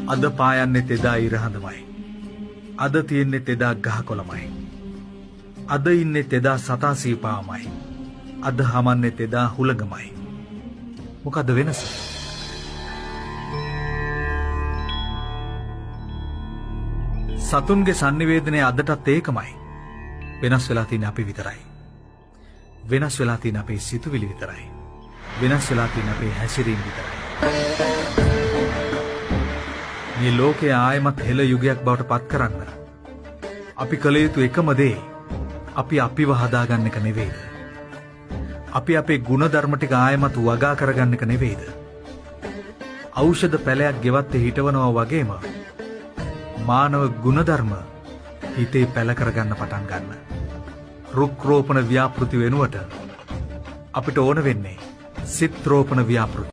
අද පායන්නේ තෙදා ඉරහඳමයි. අද තියෙන්නේ තෙදා ගහකොළමයි. අද ඉන්නේ තෙදා සතා සීපාවමයි. අද හමන්නේ තෙදා හුළඟමයි. මොකද වෙනස? සතුන්ගේ sannivedanaya අදටත් ඒකමයි. වෙනස් වෙලා තියෙන්නේ අපි විතරයි. වෙනස් වෙලා තියෙන්නේ අපේ සිතුවිලි විතරයි. වෙනස් වෙලා තියෙන්නේ අපේ හැසිරීම විතරයි. මේ ලෝකයේ ආයමත් හෙළ යුගයක් බවට පත් කරන්න අපි කළ යුතු එකම දේ අපි අපිව හදාගන්න එක නෙවෙයිද? අපි අපේ ගුණධර්ම ටික ආයමත් වගා කරගන්න එක නෙවෙයිද? ඖෂධ පැලයක් ගෙවත්තේ හිටවනවා වගේම මානව ගුණධර්ම හිතේ පැල කරගන්න පටන් ගන්න. රුක් රෝපණ ව්‍යාපෘති වෙනුවට අපිට ඕන වෙන්නේ සිත් රෝපණ ව්‍යාපෘති.